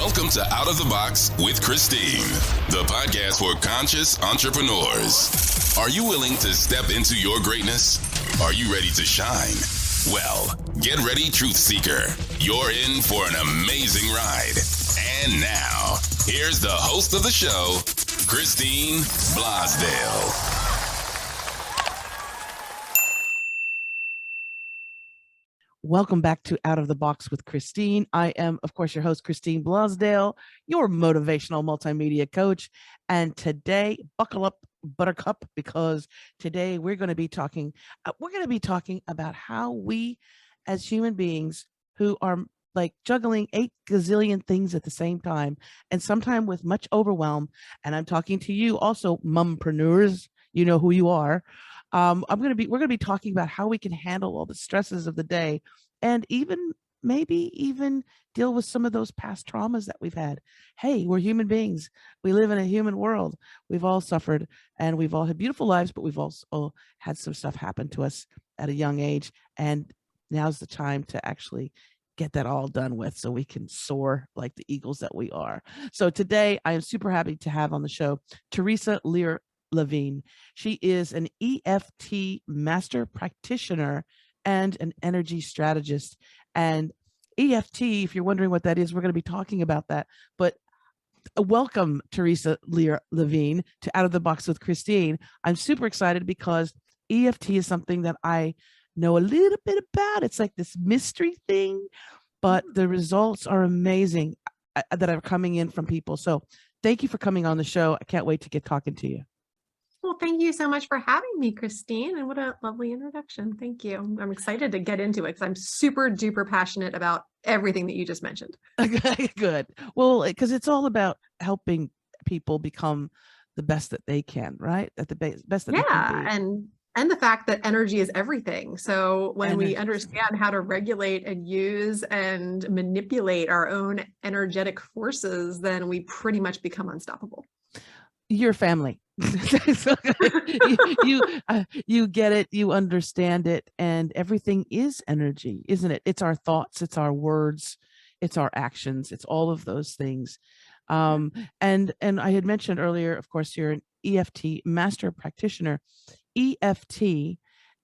Welcome to Out of the Box with Christine, the podcast for conscious entrepreneurs. Are you willing to step into your greatness? Are you ready to shine? Well, get ready, truth seeker. You're in for an amazing ride. And now, here's the host of the show, Christine Blosdale. Welcome back to Out of the Box with Christine. I am, of course, your host, Christine Blosdale, your motivational multimedia coach. And today, buckle up, Buttercup, because today we're going to be talking about how we, as human beings who are like juggling 8 gazillion things at the same time, and sometimes with much overwhelm. And I'm talking to you also, mompreneurs. You know who you are. We're going to be talking about how we can handle all the stresses of the day, and maybe even deal with some of those past traumas that we've had. Hey, we're human beings. We live in a human world. We've all suffered, and we've all had beautiful lives, but we've also had some stuff happen to us at a young age. And now's the time to actually get that all done with so we can soar like the eagles that we are. So today I am super happy to have on the show Theresa Lear Levine. She is an EFT Master Practitioner and an energy strategist. And EFT, if you're wondering what that is, we're going to be talking about that. But welcome, Theresa Lear Levine, to Out of the Box with Christine. I'm super excited because EFT is something that I know a little bit about. It's like this mystery thing, but the results are amazing that are coming in from people. So thank you for coming on the show. I can't wait to get talking to you. Well, thank you so much for having me, Christine, and what a lovely introduction. Thank you. I'm excited to get into it because I'm super duper passionate about everything that you just mentioned. Okay, good. Well, because it's all about helping people become the best that they can, right? At the best that they can be. And the fact that energy is everything. So when we understand how to regulate and use and manipulate our own energetic forces, then we pretty much become unstoppable. Your family. So you get it, you understand it, and everything is energy, isn't it? It's our thoughts, it's our words, it's our actions, it's all of those things. And I had mentioned earlier, of course, you're an EFT Master Practitioner. EFT,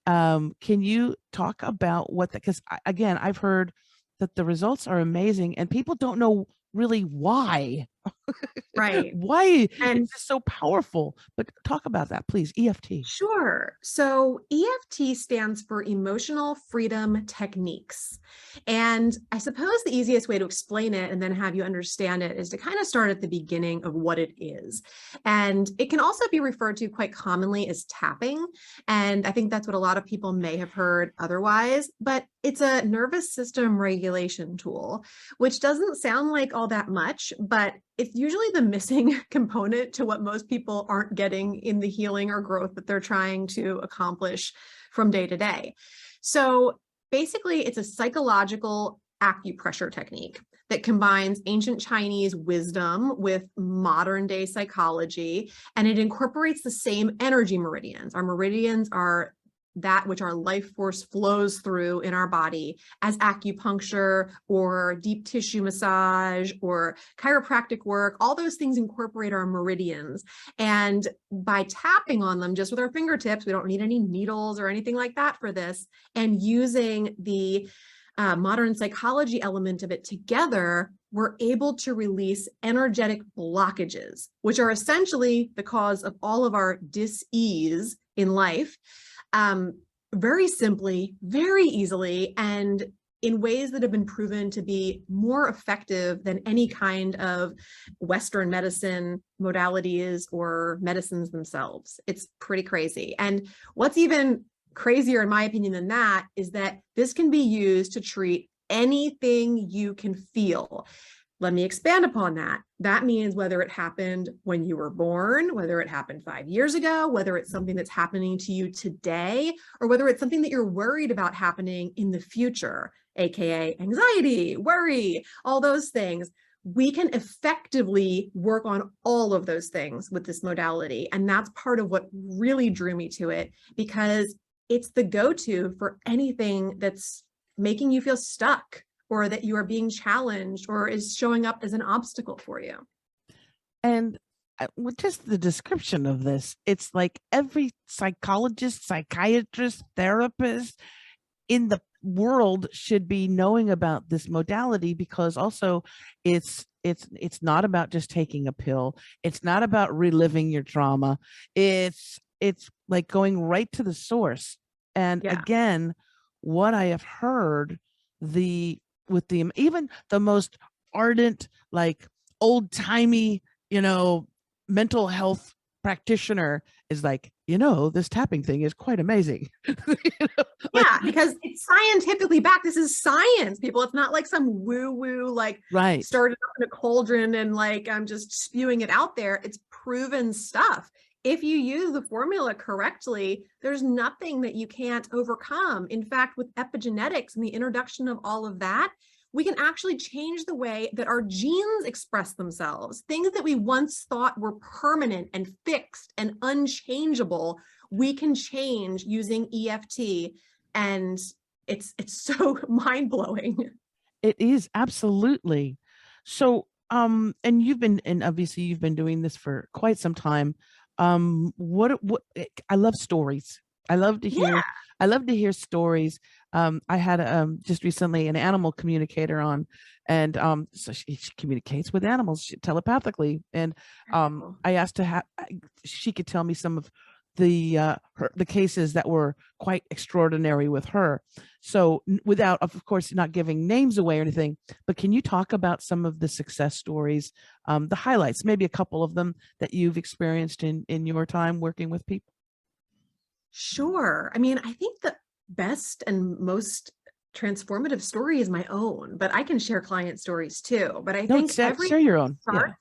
can you talk about what that? Because again, I've heard that the results are amazing, and people don't know really why. Right. Why and it's so powerful, but talk about that, please. EFT. Sure. So EFT stands for Emotional Freedom Techniques. And I suppose the easiest way to explain it and then have you understand it is to kind of start at the beginning of what it is. And it can also be referred to quite commonly as tapping. And I think that's what a lot of people may have heard otherwise, but it's a nervous system regulation tool, which doesn't sound like all that much, but it's usually the missing component to what most people aren't getting in the healing or growth that they're trying to accomplish from day to day. So basically, it's a psychological acupressure technique that combines ancient Chinese wisdom with modern day psychology, and it incorporates the same energy meridians. Our meridians are that which our life force flows through in our body, as acupuncture or deep tissue massage or chiropractic work. All those things incorporate our meridians. And by tapping on them just with our fingertips, we don't need any needles or anything like that for this, and using the modern psychology element of it together, we're able to release energetic blockages, which are essentially the cause of all of our dis-ease in life. Very simply, very easily, and in ways that have been proven to be more effective than any kind of Western medicine modalities or medicines themselves. It's pretty crazy. And what's even crazier, in my opinion, than that is that this can be used to treat anything you can feel. Let me expand upon that. That means whether it happened when you were born, whether it happened 5 years ago, whether it's something that's happening to you today, or whether it's something that you're worried about happening in the future, aka anxiety, worry, all those things. We can effectively work on all of those things with this modality. And that's part of what really drew me to it, because it's the go-to for anything that's making you feel stuck or that you are being challenged or is showing up as an obstacle for you. And with just the description of this, it's like every psychologist, psychiatrist, therapist in the world should be knowing about this modality, because also it's not about just taking a pill. It's not about reliving your trauma. It's like going right to the source. And Yeah. again, what I have heard, with the even the most ardent, like old-timey, mental health practitioner is like, this tapping thing is quite amazing. Yeah, because it's scientifically backed. This is science, people. It's not like some woo-woo, like Right. started up in a cauldron and like I'm just spewing it out there. It's proven stuff. If you use the formula correctly, there's nothing that you can't overcome. In fact, with epigenetics and the introduction of all of that, we can actually change the way that our genes express themselves. Things that we once thought were permanent and fixed and unchangeable, we can change using EFT. And it's so mind-blowing. It is, absolutely. So, and obviously you've been doing this for quite some time. What I love stories. I love to hear, Yeah. I love to hear stories. I had just recently an animal communicator on, and so she communicates with animals telepathically. And I asked her she could tell me some of the cases that were quite extraordinary with her. So without, of course, not giving names away or anything, but can you talk about some of the success stories, the highlights, maybe a couple of them that you've experienced in your time working with people? Sure. I mean, I think the best and most transformative story is my own, but I can share client stories too. But I think Share your own. Yeah.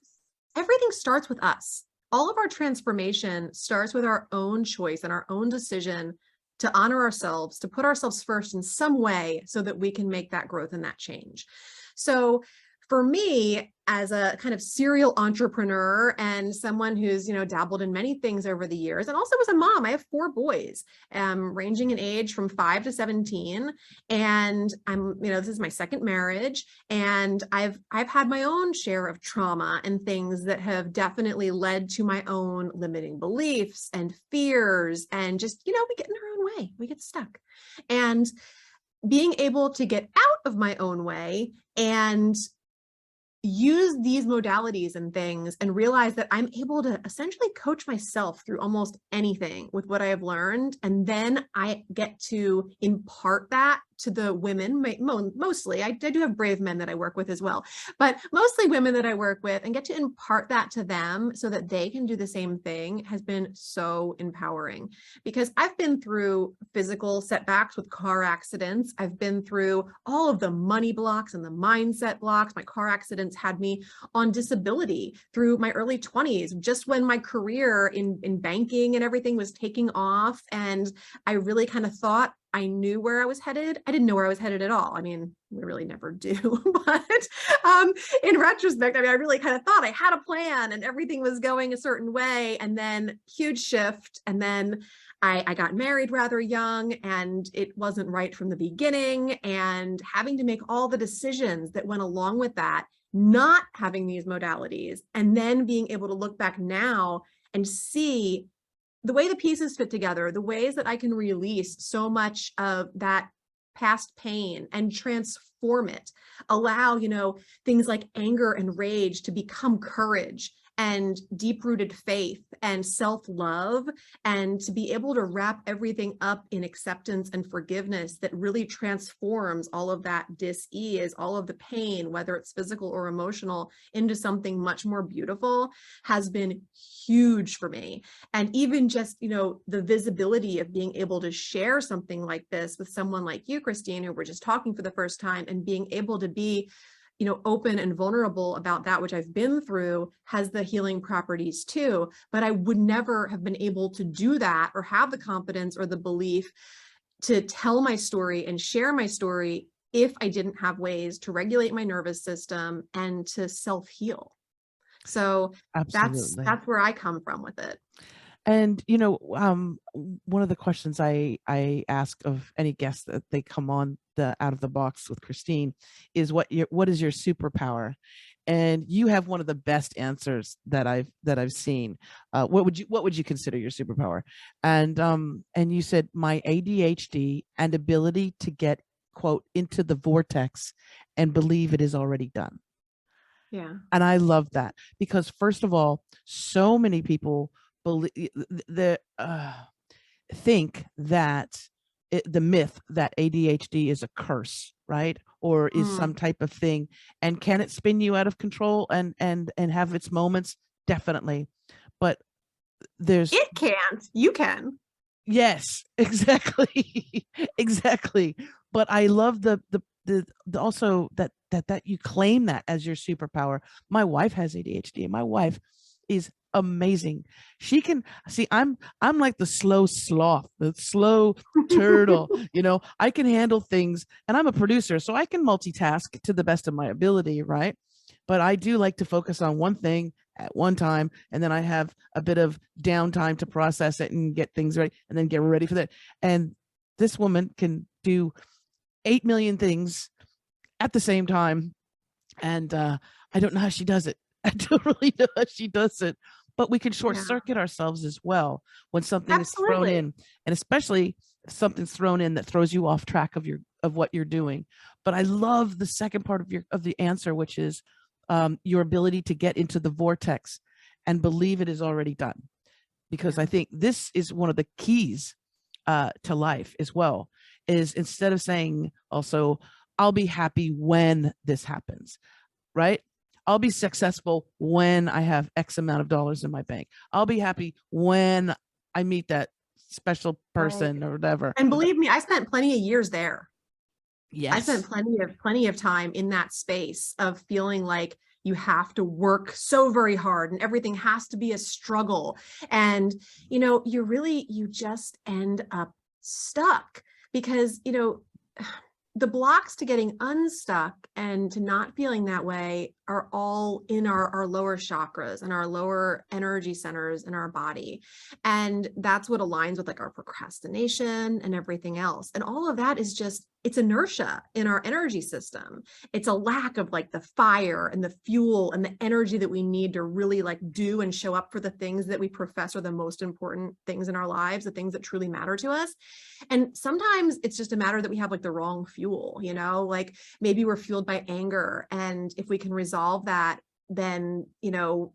everything starts with us. All of our transformation starts with our own choice and our own decision to honor ourselves, to put ourselves first in some way so that we can make that growth and that change. So for me, as a kind of serial entrepreneur and someone who's, dabbled in many things over the years, and also as a mom, I have 4 boys, ranging in age from 5 to 17. And this is my second marriage. And I've had my own share of trauma and things that have definitely led to my own limiting beliefs and fears. And just, we get in our own way, we get stuck. And being able to get out of my own way and use these modalities and things and realize that I'm able to essentially coach myself through almost anything with what I have learned. And then I get to impart that to the women, mostly. I do have brave men that I work with as well, but mostly women that I work with, and get to impart that to them so that they can do the same thing has been so empowering. Because I've been through physical setbacks with car accidents. I've been through all of the money blocks and the mindset blocks. My car accidents had me on disability through my early 20s, just when my career in banking and everything was taking off. And I really kind of thought I knew where I was headed. I didn't know where I was headed at all. I mean, we really never do, but in retrospect, I really kind of thought I had a plan and everything was going a certain way. And then huge shift. And then I got married rather young, and it wasn't right from the beginning, and having to make all the decisions that went along with that, not having these modalities, and then being able to look back now and see the way the pieces fit together, the ways that I can release so much of that past pain and transform it, allow, things like anger and rage to become courage and deep-rooted faith and self-love, and to be able to wrap everything up in acceptance and forgiveness that really transforms all of that dis-ease, all of the pain, whether it's physical or emotional, into something much more beautiful, has been huge for me. And even just, the visibility of being able to share something like this with someone like you, Christine, who we're just talking for the first time, and being able to be open and vulnerable about that which I've been through, has the healing properties too. But I would never have been able to do that or have the confidence or the belief to tell my story and share my story if I didn't have ways to regulate my nervous system and to self-heal. So Absolutely. that's where I come from with it. And, you know, one of the questions I ask of any guest that they come on the Out of the Box with Christine is what is your superpower? And you have one of the best answers that I've seen. What would you consider your superpower? And you said my ADHD and ability to get, quote, into the vortex and believe it is already done. Yeah. And I love that because, first of all, so many people believe think that the myth that ADHD is a curse, right? Or is some type of thing. And can it spin you out of control and have its moments? Definitely. But It can't. You can. Yes, exactly. Exactly. But I love the also that you claim that as your superpower. My wife has ADHD and my wife is amazing. She can see I'm like the slow sloth, the slow turtle, you know. I can handle things and I'm a producer, so I can multitask to the best of my ability, right? But I do like to focus on one thing at one time, and then I have a bit of downtime to process it and get things ready and then get ready for that. And this woman can do 8 million things at the same time. And I don't know how she does it. I don't really know how she does it, but we can short circuit ourselves as well when something is thrown in, and especially if something's thrown in that throws you off track of what you're doing. But I love the second part of the answer, which is your ability to get into the vortex and believe it is already done. Because I think this is one of the keys to life as well, is instead of saying also, I'll be happy when this happens, right? I'll be successful when I have X amount of dollars in my bank. I'll be happy when I meet that special person or whatever. And believe me, I spent plenty of years there. Yes. I spent plenty of time in that space of feeling like you have to work so very hard and everything has to be a struggle. And, you know, you just end up stuck because, you know, the blocks to getting unstuck and to not feeling that way are all in our lower chakras and our lower energy centers in our body. And that's what aligns with like our procrastination and everything else. And all of that is just, it's inertia in our energy system. It's a lack of like the fire and the fuel and the energy that we need to really like do and show up for the things that we profess are the most important things in our lives, the things that truly matter to us. And sometimes it's just a matter that we have like the wrong fuel, you know, like maybe we're fueled by anger. And if we can resolve that, then, you know,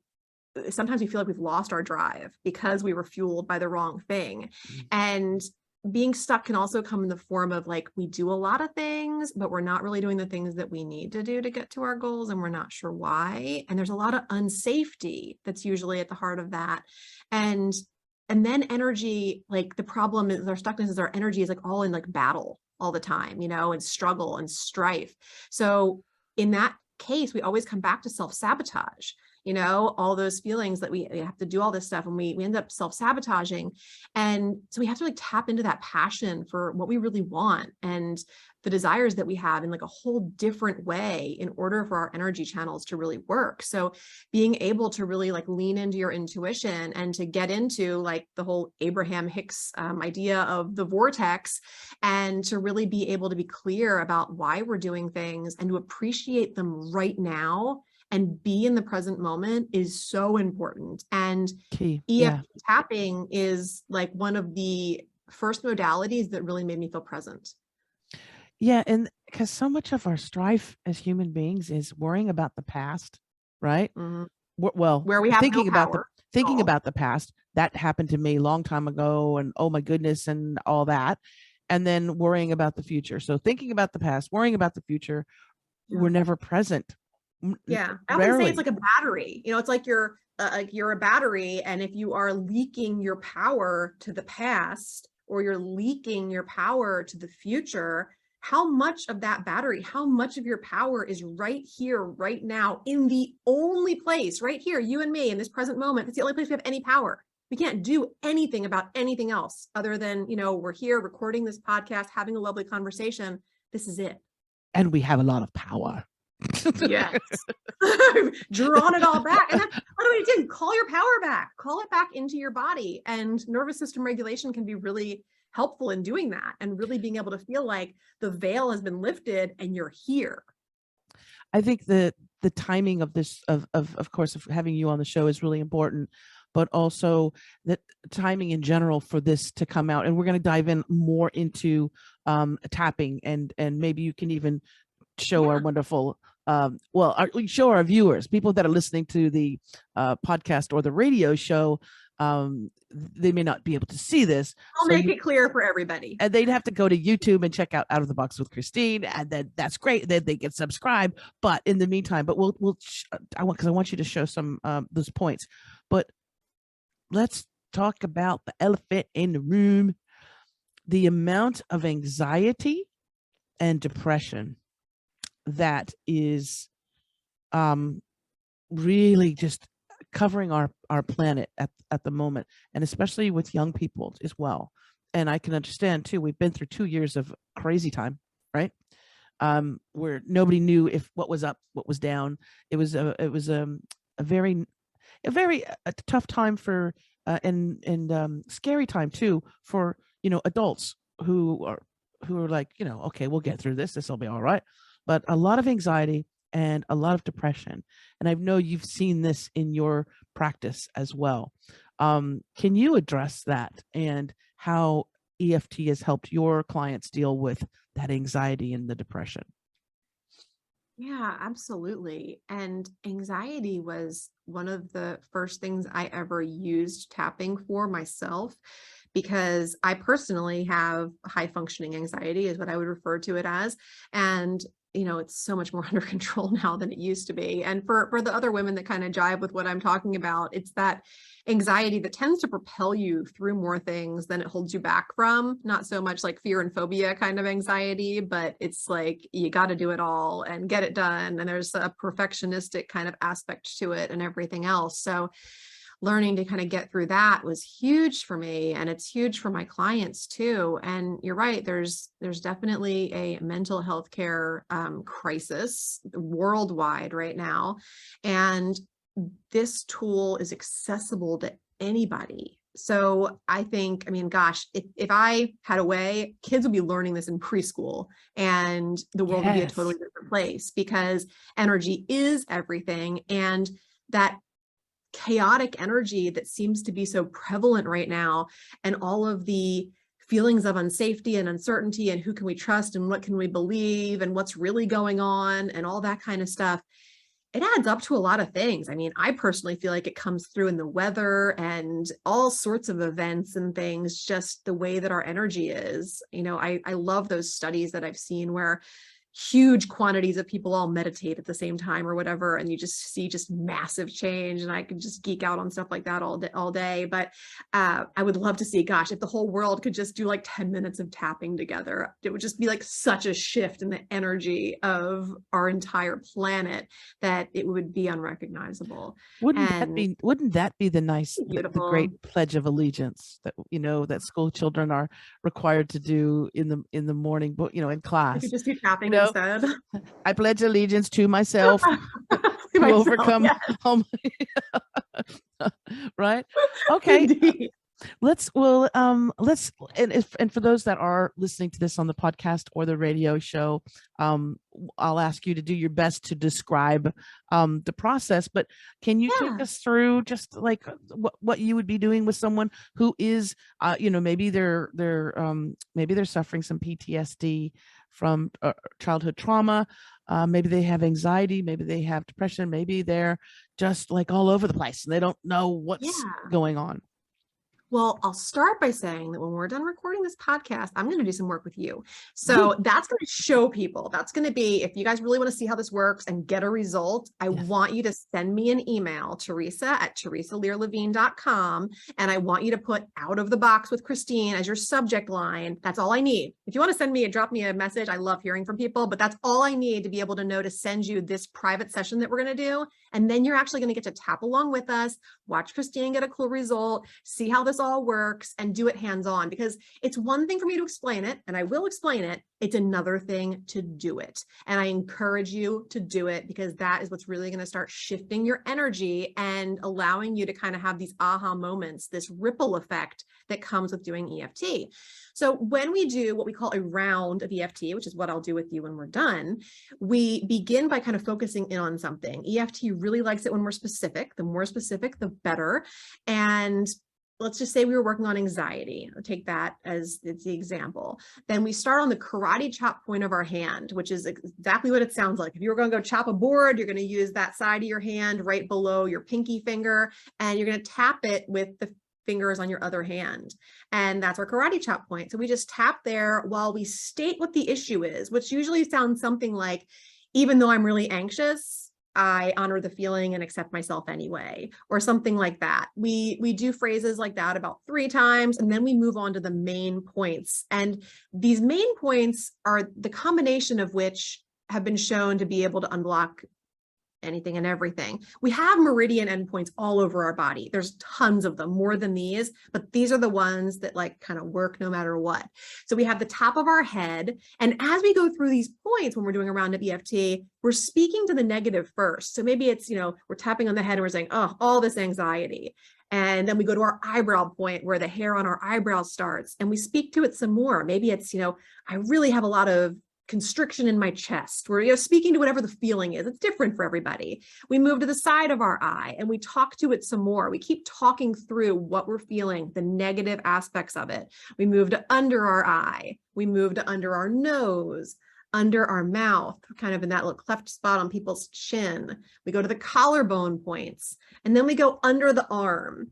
sometimes we feel like we've lost our drive because we were fueled by the wrong thing. And being stuck can also come in the form of like, we do a lot of things, but we're not really doing the things that we need to do to get to our goals. And we're not sure why. And there's a lot of unsafety that's usually at the heart of that. And then energy, like the problem is our stuckness is our energy is like all in like battle all the time, you know, and struggle and strife. So in that case, we always come back to self-sabotage, you know, all those feelings that we have to do all this stuff and we end up self-sabotaging. And so we have to like tap into that passion for what we really want and the desires that we have in like a whole different way in order for our energy channels to really work. So being able to really like lean into your intuition and to get into like the whole Abraham Hicks idea of the vortex and to really be able to be clear about why we're doing things and to appreciate them right now and be in the present moment is so important. And Key. EFT tapping is like one of the first modalities that really made me feel present. Yeah, and because so much of our strife as human beings is worrying about the past, right? Mm-hmm. Well, where we have thinking no about power about the past, that happened to me a long time ago, and oh my goodness, and all that, and then worrying about the future. So thinking about the past, worrying about the future, we're never present. Yeah, I often say it's like a battery. You know, it's like you're a battery, and if you are leaking your power to the past or you're leaking your power to the future, how much of that battery, how much of your power is right here, right now, in the only place, right here, you and me in this present moment. It's the only place we have any power. We can't do anything about anything else other than, you know, we're here recording this podcast, having a lovely conversation. This is it. And we have a lot of power. Yes. Drawn it all back. And that's what we did. Call your power back. Call it back into your body. And nervous system regulation can be really helpful in doing that and really being able to feel like the veil has been lifted and you're here. I think the timing of this, of course, of having you on the show is really important, but also the timing in general for this to come out. And we're going to dive in more into tapping, and maybe you can even show our wonderful, show our viewers, people that are listening to the podcast or the radio show. They may not be able to see this. I'll make it clear for everybody. And they'd have to go to YouTube and check out Out of the Box with Christine, and then that's great. Then they can subscribe. But in the meantime, I want you to show some those points. But let's talk about the elephant in the room: the amount of anxiety and depression that is really just covering our planet at the moment, and especially with young people as well. And I can understand too, we've been through 2 years of crazy time, right? Where nobody knew if what was up, what was down. It was a very tough time for and scary time too for adults who are like, okay, we'll get through this. This will be all right. But a lot of anxiety and a lot of depression. And I know you've seen this in your practice as well. Can you address that and how EFT has helped your clients deal with that anxiety and the depression? Yeah, absolutely. And anxiety was one of the first things I ever used tapping for myself, because I personally have high functioning anxiety is what I would refer to it as. And it's so much more under control now than it used to be. And for the other women that kind of jive with what I'm talking about, it's that anxiety that tends to propel you through more things than it holds you back from. Not so much like fear and phobia kind of anxiety, but it's like you got to do it all and get it done. And there's a perfectionistic kind of aspect to it and everything else. So learning to kind of get through that was huge for me, and it's huge for my clients too. And you're right, there's definitely a mental health care crisis worldwide right now, and this tool is accessible to anybody. So I think, gosh, if I had a way, kids would be learning this in preschool and the world would be a totally different place, because energy is everything. And that chaotic energy that seems to be so prevalent right now, and all of the feelings of unsafety and uncertainty, and who can we trust and what can we believe and what's really going on and all that kind of stuff, it adds up to a lot of things. I personally feel like it comes through in the weather and all sorts of events and things, just the way that our energy is. I love those studies that I've seen where huge quantities of people all meditate at the same time or whatever, and you just see just massive change. And I could just geek out on stuff like that all day. But I would love to see, gosh, if the whole world could just do like 10 minutes of tapping together, it would just be like such a shift in the energy of our entire planet that it would be unrecognizable. Wouldn't that be the great Pledge of Allegiance that that school children are required to do in the morning, but in class? You could just do tapping instead. I pledge allegiance to myself to overcome home. Right? Okay. Indeed. Let's and for those that are listening to this on the podcast or the radio show, I'll ask you to do your best to describe the process, but can you take us through just like what you would be doing with someone who is maybe they're suffering some PTSD from childhood trauma, maybe they have anxiety, maybe they have depression, maybe they're just like all over the place and they don't know what's going on? Well, I'll start by saying that when we're done recording this podcast, I'm going to do some work with you. So that's going to show people. That's going to be, if you guys really want to see how this works and get a result, I want you to send me an email, Theresa@TheresaLearLevine.com. And I want you to put Out of the Box with Christine as your subject line. That's all I need. If you want to drop me a message, I love hearing from people, but that's all I need to be able to know to send you this private session that we're going to do. And then you're actually going to get to tap along with us, watch Christine get a cool result, see how this all works and do it hands-on, because it's one thing for me to explain it, and I will explain it. It's another thing to do it. And I encourage you to do it, because that is what's really going to start shifting your energy and allowing you to kind of have these aha moments, this ripple effect that comes with doing EFT. So when we do what we call a round of EFT, which is what I'll do with you when we're done, we begin by kind of focusing in on something. EFT really likes it when we're specific. The more specific, the better. And let's just say we were working on anxiety. I'll take that as the example. Then we start on the karate chop point of our hand, which is exactly what it sounds like. If you were going to go chop a board, you're going to use that side of your hand right below your pinky finger, and you're going to tap it with the fingers on your other hand. And that's our karate chop point. So we just tap there while we state what the issue is, which usually sounds something like, even though I'm really anxious, I honor the feeling and accept myself anyway, or something like that. We do phrases like that about 3 times, and then we move on to the main points. And these main points are the combination of which have been shown to be able to unblock anything and everything. We have meridian endpoints all over our body. There's tons of them, more than these, but these are the ones that like kind of work no matter what. So we have the top of our head. And as we go through these points, when we're doing a round of EFT, we're speaking to the negative first. So maybe it's, we're tapping on the head and we're saying, oh, all this anxiety. And then we go to our eyebrow point where the hair on our eyebrows starts, and we speak to it some more. Maybe it's, I really have a lot of constriction in my chest. We're speaking to whatever the feeling is. It's different for everybody. We move to the side of our eye and we talk to it some more. We keep talking through what we're feeling, the negative aspects of it. We move to under our eye. We move to under our nose, under our mouth, kind of in that little cleft spot on people's chin. We go to the collarbone points, and then we go under the arm.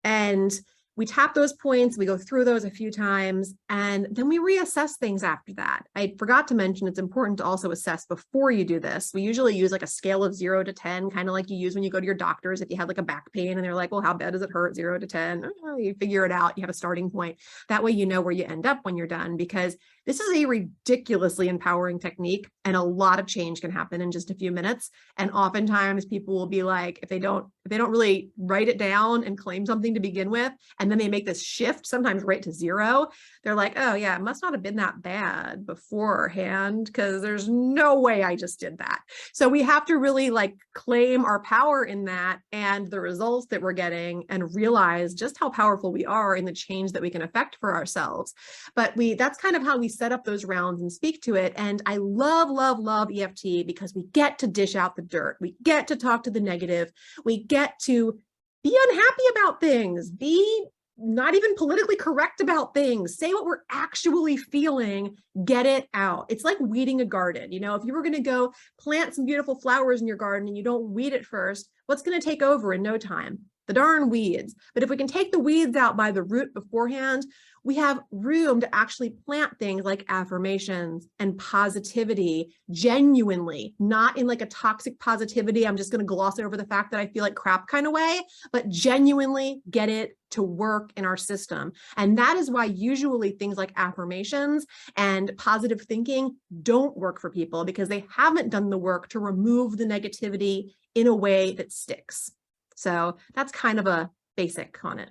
And we tap those points, we go through those a few times, and then we reassess things after that. I forgot to mention, it's important to also assess before you do this. We usually use like a scale of 0 to 10, kind of like you use when you go to your doctors. If you have like a back pain and they're like, well, how bad does it hurt? 0 to 10. Oh, you figure it out. You have a starting point. That way you know where you end up when you're done, because this is a ridiculously empowering technique, and a lot of change can happen in just a few minutes. And oftentimes people will be like, if they don't really write it down and claim something to begin with, and then they make this shift, sometimes right to 0, they're like, oh yeah, it must not have been that bad beforehand, because there's no way I just did that. So we have to really like claim our power in that and the results that we're getting, and realize just how powerful we are in the change that we can affect for ourselves. But that's kind of how we set up those rounds and speak to it. And I love, love, love EFT, because we get to dish out the dirt. We get to talk to the negative. We get to be unhappy about things, be not even politically correct about things, say what we're actually feeling, get it out. It's like weeding a garden. If you were going to go plant some beautiful flowers in your garden and you don't weed it first, what's going to take over in no time? The darn weeds. But if we can take the weeds out by the root beforehand, we have room to actually plant things like affirmations and positivity genuinely, not in like a toxic positivity. I'm just going to gloss over the fact that I feel like crap kind of way, but genuinely get it to work in our system. And that is why usually things like affirmations and positive thinking don't work for people, because they haven't done the work to remove the negativity in a way that sticks. So that's kind of a basic on it.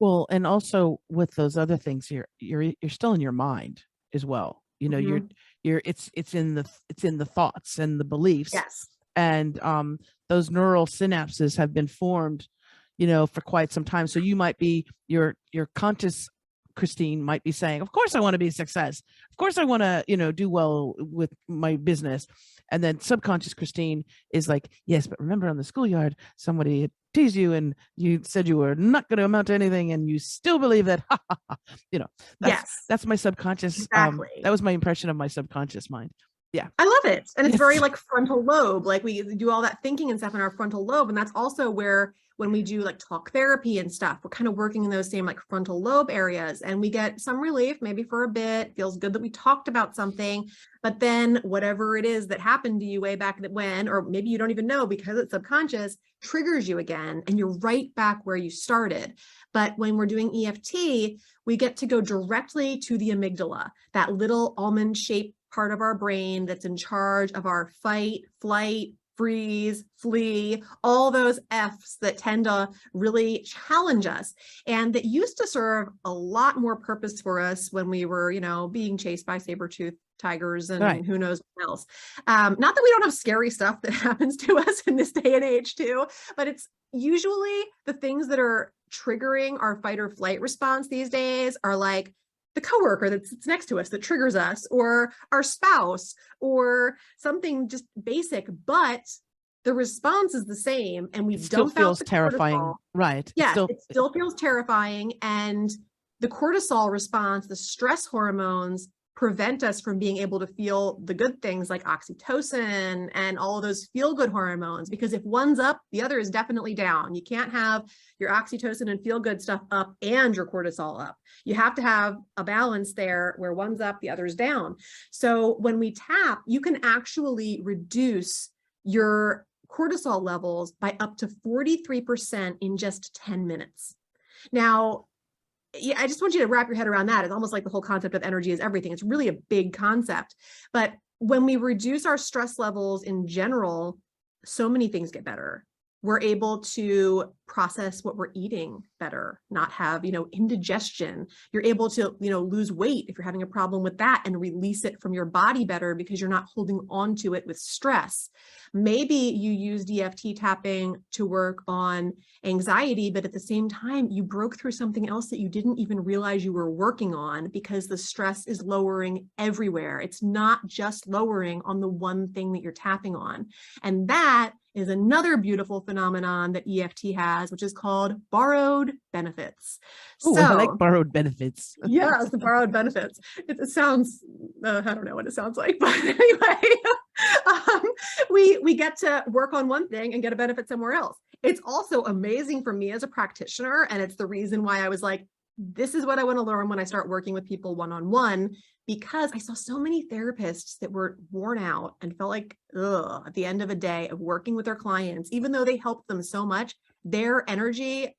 Well, and also with those other things, you're still in your mind as well. It's in the thoughts and the beliefs. Yes. And those neural synapses have been formed, for quite some time. So you might be your conscious Christine might be saying, of course I want to be a success. Of course I want to, do well with my business. And then subconscious Christine is like, yes, but remember on the schoolyard, somebody had teased you and you said you were not going to amount to anything, and you still believe that. That's my subconscious. Exactly. That was my impression of my subconscious mind. Yeah. I love it. And it's very like frontal lobe, like we do all that thinking and stuff in our frontal lobe. And that's also where, when we do like talk therapy and stuff, we're kind of working in those same like frontal lobe areas, and we get some relief, maybe for a bit. Feels good that we talked about something, but then whatever it is that happened to you way back when, or maybe you don't even know because it's subconscious, triggers you again, and you're right back where you started. But when we're doing EFT, we get to go directly to the amygdala, that little almond shaped part of our brain that's in charge of our fight, flight, freeze, flee, all those F's that tend to really challenge us and that used to serve a lot more purpose for us when we were, being chased by saber-toothed tigers and who knows what else. Not that we don't have scary stuff that happens to us in this day and age too, but it's usually the things that are triggering our fight or flight response these days are like the coworker that sits next to us that triggers us, or our spouse, or something just basic, but the response is the same, and we still dump feels out the terrifying, cortisol. right? Yeah, it still feels terrifying, and the cortisol response, the stress hormones, prevent us from being able to feel the good things like oxytocin and all of those feel-good hormones, because if one's up, the other is definitely down. You can't have your oxytocin and feel-good stuff up and your cortisol up. You have to have a balance there where one's up, the other's down. So when we tap, you can actually reduce your cortisol levels by up to 43% in just 10 minutes. Now, yeah, I just want you to wrap your head around that. It's almost like the whole concept of energy is everything. It's really a big concept. But when we reduce our stress levels in general, so many things get better. We're able to process what we're eating better, not have, indigestion. You're able to, lose weight if you're having a problem with that and release it from your body better because you're not holding on to it with stress. Maybe you used EFT tapping to work on anxiety, but at the same time, you broke through something else that you didn't even realize you were working on because the stress is lowering everywhere. It's not just lowering on the one thing that you're tapping on. And that is another beautiful phenomenon that EFT has, which is called borrowed benefits. Oh, I like borrowed benefits. Yes, the borrowed benefits. It sounds, I don't know what it sounds like, but anyway, we get to work on one thing and get a benefit somewhere else. It's also amazing for me as a practitioner, and it's the reason why I was like, this is what I want to learn when I start working with people one-on-one, because I saw so many therapists that were worn out and felt like, at the end of a day of working with their clients, even though they helped them so much, their energy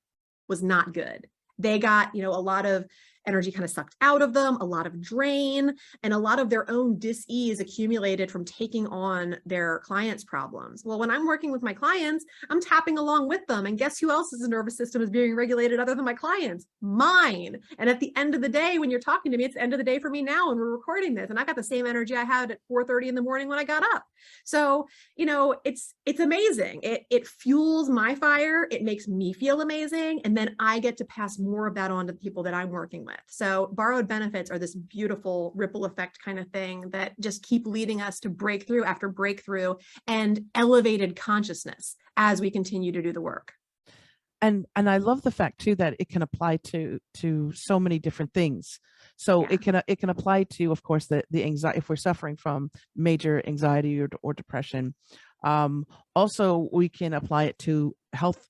was not good. They got, a lot of energy kind of sucked out of them, a lot of drain, and a lot of their own dis-ease accumulated from taking on their clients' problems. Well, when I'm working with my clients, I'm tapping along with them. And guess who else's nervous system is being regulated other than my clients? Mine. And at the end of the day, when you're talking to me, it's the end of the day for me now, and we're recording this. And I got the same energy I had at 4:30 in the morning when I got up. So, it's amazing. It fuels my fire. It makes me feel amazing. And then I get to pass more of that on to the people that I'm working with. So borrowed benefits are this beautiful ripple effect kind of thing that just keep leading us to breakthrough after breakthrough and elevated consciousness as we continue to do the work. And I love the fact too that it can apply to so many different things. So it can apply to, of course, the anxiety if we're suffering from major anxiety or depression. Also, we can apply it to health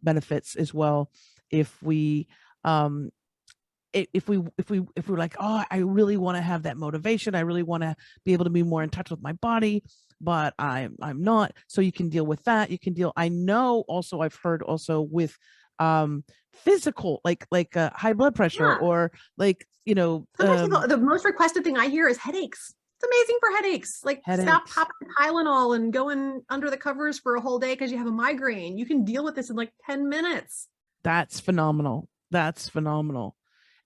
benefits as well. If we're like, oh, I really want to have that motivation, I really want to be able to be more in touch with my body, but I'm not. So you can deal with that. I know also I've heard also with physical, like high blood pressure or like, sometimes the most requested thing I hear is headaches. It's amazing for headaches. Like stop popping Tylenol and going under the covers for a whole day because you have a migraine. You can deal with this in like 10 minutes. That's phenomenal.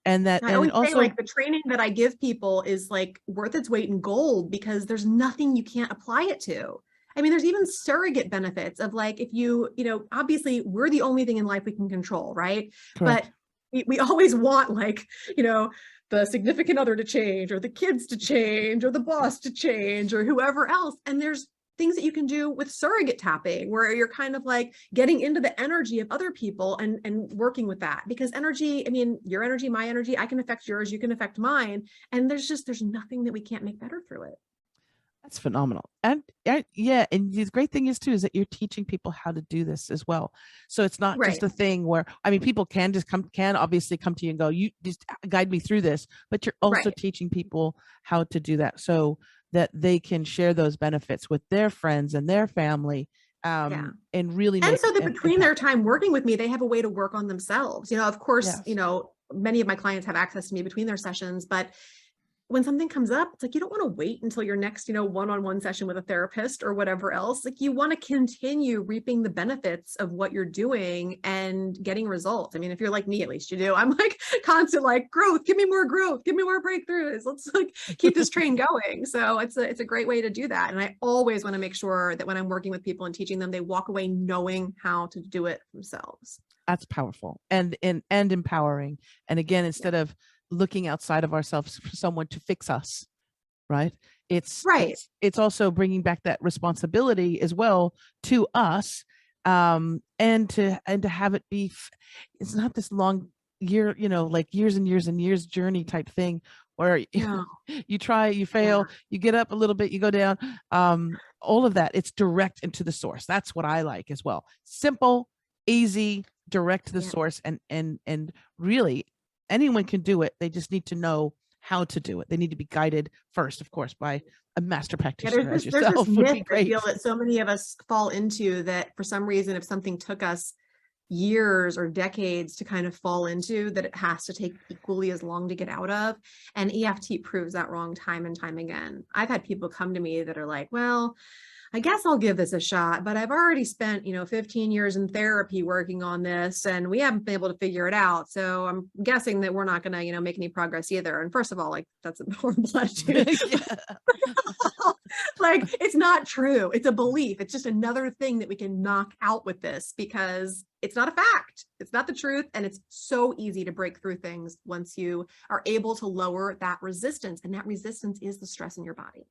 And I always say, like, the training that I give people is like worth its weight in gold because there's nothing you can't apply it to. I mean, there's even surrogate benefits of like, if you obviously we're the only thing in life we can control, right? Correct. But we always want like, the significant other to change or the kids to change or the boss to change or whoever else. And there's things that you can do with surrogate tapping where you're kind of like getting into the energy of other people and working with that, because energy, I mean, your energy, my energy, I can affect yours, you can affect mine. And there's nothing that we can't make better through it. That's phenomenal. And yeah. And the great thing is too, is that you're teaching people how to do this as well. So it's not just a thing where, I mean, people can obviously come to you and go, you just guide me through this, but you're also teaching people how to do that so that they can share those benefits with their friends and their family. And really and so that between their time working with me, they have a way to work on themselves. Of course, many of my clients have access to me between their sessions, but when something comes up, it's like, you don't want to wait until your next, one-on-one session with a therapist or whatever else. Like, you want to continue reaping the benefits of what you're doing and getting results. I mean, if you're like me, at least you do. I'm like constant, like, growth, give me more breakthroughs. Let's like keep this train going. So it's a great way to do that. And I always want to make sure that when I'm working with people and teaching them, they walk away knowing how to do it themselves. That's powerful and empowering. And again, instead of looking outside of ourselves for someone to fix us, right? It's also bringing back that responsibility as well to us, and to have it be, it's not this long year, like years and years and years journey type thing where you try, you fail, you get up a little bit, you go down, all of that. It's direct into the source. That's what I like as well. Simple, easy, direct to the source, and really anyone can do it. They just need to know how to do it. They need to be guided first, of course, by a master practitioner as yourself. There's this myth I feel that so many of us fall into, that for some reason, if something took us years or decades to kind of fall into, that it has to take equally as long to get out of. And EFT proves that wrong time and time again. I've had people come to me that are like, well, I guess I'll give this a shot, but I've already spent, 15 years in therapy working on this, and we haven't been able to figure it out. So I'm guessing that we're not going to, make any progress either. And first of all, like, that's a horrible attitude. Like, it's not true. It's a belief. It's just another thing that we can knock out with this, because it's not a fact. It's not the truth. And it's so easy to break through things once you are able to lower that resistance. And that resistance is the stress in your body.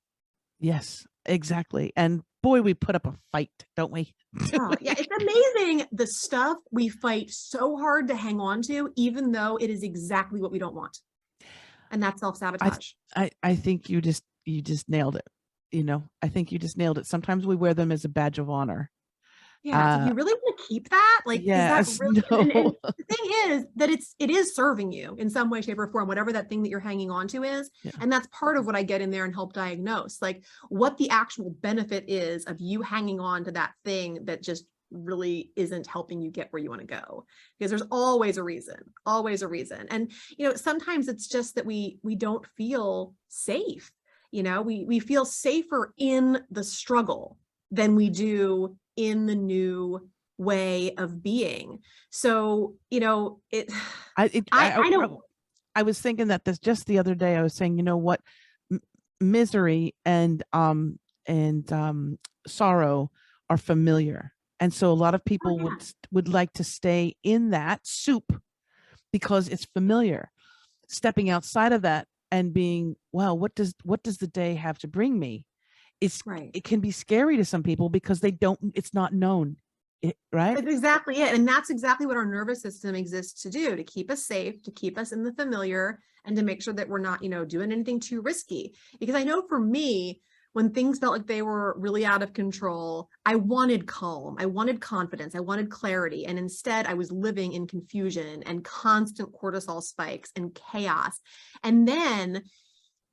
Yes, exactly. And boy, we put up a fight, don't we? Oh, yeah, it's amazing the stuff we fight so hard to hang on to, even though it is exactly what we don't want. And that's self-sabotage. I think you just nailed it. I think you just nailed it. Sometimes we wear them as a badge of honor. Yeah, so you really want to keep that? Like, yes, is that really, no. and the thing is that it is serving you in some way, shape, or form, whatever that thing that you're hanging on to is. Yeah. And that's part of what I get in there and help diagnose, like, what the actual benefit is of you hanging on to that thing that just really isn't helping you get where you want to go. Because there's always a reason. And, sometimes it's just that we don't feel safe. We feel safer in the struggle than we do in the new way of being. So, I know. I was thinking that this just the other day. I was saying, what, misery and sorrow are familiar, and so a lot of people would like to stay in that soup because it's familiar. Stepping outside of that and being, wow, what does the day have to bring me? It can be scary to some people because it's not known, right? That's exactly it. And that's exactly what our nervous system exists to do, to keep us safe, to keep us in the familiar, and to make sure that we're not, doing anything too risky. Because I know for me, when things felt like they were really out of control, I wanted calm, I wanted confidence, I wanted clarity. And instead I was living in confusion and constant cortisol spikes and chaos. And then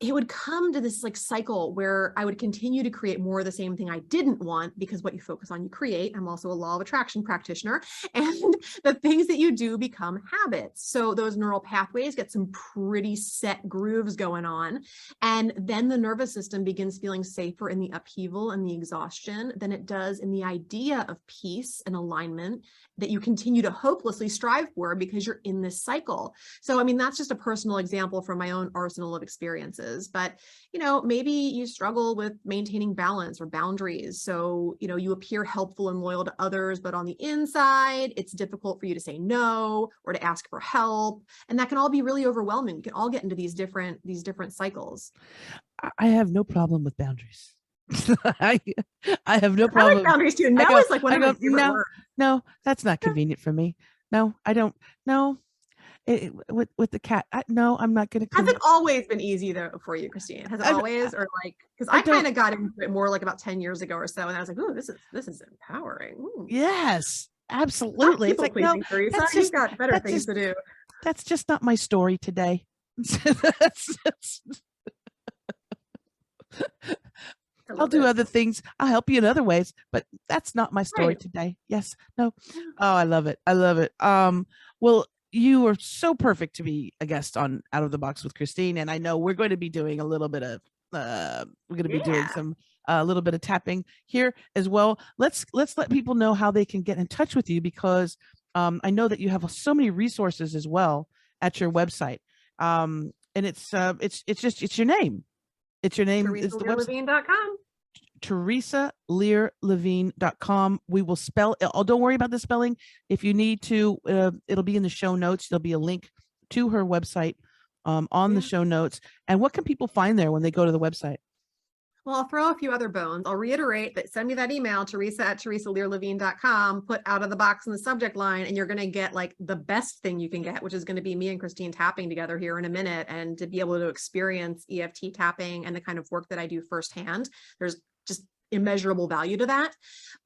it would come to this like cycle where I would continue to create more of the same thing I didn't want, because what you focus on, you create. I'm also a law of attraction practitioner, and the things that you do become habits. So those neural pathways get some pretty set grooves going on. And then the nervous system begins feeling safer in the upheaval and the exhaustion than it does in the idea of peace and alignment that you continue to hopelessly strive for, because you're in this cycle. So, I mean, that's just a personal example from my own arsenal of experiences. But, maybe you struggle with maintaining balance or boundaries. So, you appear helpful and loyal to others, but on the inside, it's difficult for you to say no or to ask for help. And that can all be really overwhelming. We can all get into these different cycles. I have no problem with boundaries. I have no problem. I like boundaries too. No is like one of my favorite words. No, that's not convenient for me. No, I don't. No. With the cat, no, I'm not going to. Has it always been easy though for you, Christine? Has it always, or like, because I kind of got into it more like about 10 years ago or so, and I was like, "Ooh, this is empowering." Ooh. Yes, absolutely. It's like, no, Theresa, you've got better things to do. That's just not my story today. I'll do other things. I'll help you in other ways, but that's not my story today. Yes, no. Oh, I love it. Well, you are so perfect to be a guest on Out of the Box with Christine. And I know we're going to be doing a little bit of, we're going to be doing some, a little bit of tapping here as well. Let's let people know how they can get in touch with you, because I know that you have so many resources as well at your website. And it's your name. It's your name. It's the website. TheresaLearLevine.com. TheresaLearLevine.com. We will spell it. Oh, don't worry about the spelling. If you need to, it'll be in the show notes. There'll be a link to her website on the show notes. And what can people find there when they go to the website? Well, I'll throw a few other bones. I'll reiterate that send me that email, Theresa@TheresaLearLevine.com, put Out of the Box in the subject line, and you're going to get like the best thing you can get, which is going to be me and Christine tapping together here in a minute, and to be able to experience EFT tapping and the kind of work that I do firsthand. There's just immeasurable value to that.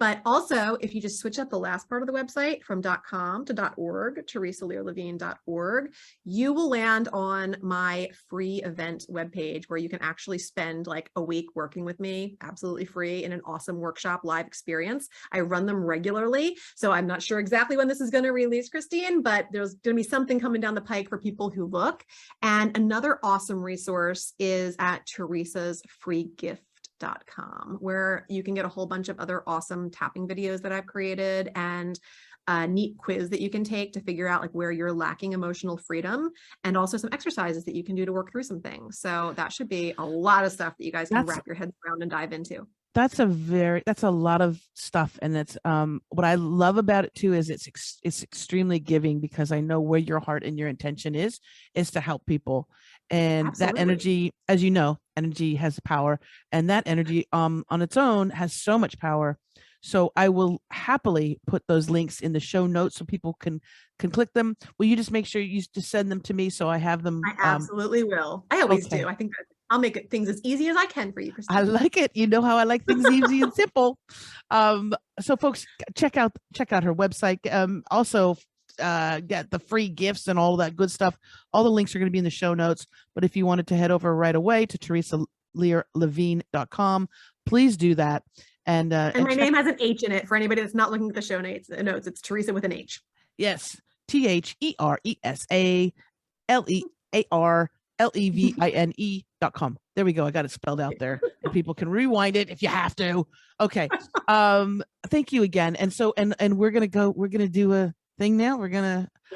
But also, if you just switch up the last part of the website from .com to .org, TheresaLearLevine.org, you will land on my free event webpage where you can actually spend like a week working with me, absolutely free, in an awesome workshop live experience. I run them regularly, so I'm not sure exactly when this is going to release, Christine, but there's going to be something coming down the pike for people who look. And another awesome resource is at Theresa'sFreeGift.com, where you can get a whole bunch of other awesome tapping videos that I've created, and a neat quiz that you can take to figure out like where you're lacking emotional freedom, and also some exercises that you can do to work through some things. So that should be a lot of stuff that you guys can wrap your heads around and dive into. That's a lot of stuff. And that's what I love about it too, is it's extremely giving, because I know where your heart and your intention is to help people. And Absolutely. That energy, as you know, energy has power, and that energy on its own has so much power. So I will happily put those links in the show notes so people can click them. Will you just make sure you just send them to me so I have them? I absolutely will. I always do. I think that I'll make things as easy as I can for you, Christine. I like it. You know how I like things easy and simple. So folks, check out her website. Also get the free gifts and all that good stuff. All the links are going to be in the show notes. But if you wanted to head over right away to TheresaLearLevine.com, please do that. And my name has an H in it for anybody that's not looking at the show notes. It's Theresa with an H. Yes. TheresaLevine.com. There we go. I got it spelled out there, and people can rewind it if you have to. Okay. Thank you again. And so, and we're going to do a thing now.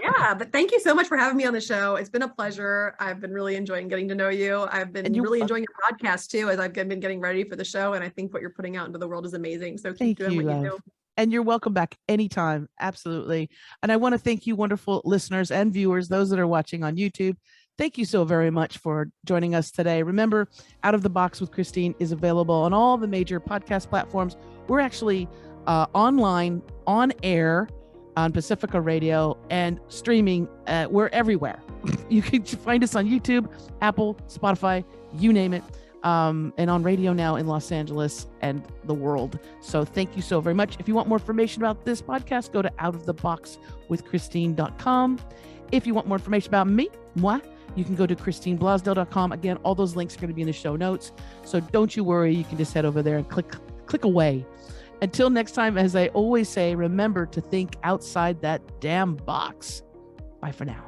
Yeah, but thank you so much for having me on the show. It's been a pleasure. I've been really enjoying getting to know you. I've been really enjoying your podcast too, as I've been getting ready for the show. And I think what you're putting out into the world is amazing. So keep doing what you do. And you're welcome back anytime. Absolutely. And I want to thank you, wonderful listeners and viewers, those that are watching on YouTube. Thank you so very much for joining us today. Remember, Out of the Box with Christine is available on all the major podcast platforms. We're actually online, on air, on Pacifica Radio, and streaming. We're everywhere. You can find us on YouTube, Apple, Spotify, you name it, and on radio now in Los Angeles and the world. So thank you so very much. If you want more information about this podcast, go to outoftheboxwithchristine.com. If you want more information about me, you can go to christineblasdale.com. Again, all those links are going to be in the show notes. So don't you worry. You can just head over there and click away. Until next time, as I always say, remember to think outside that damn box. Bye for now.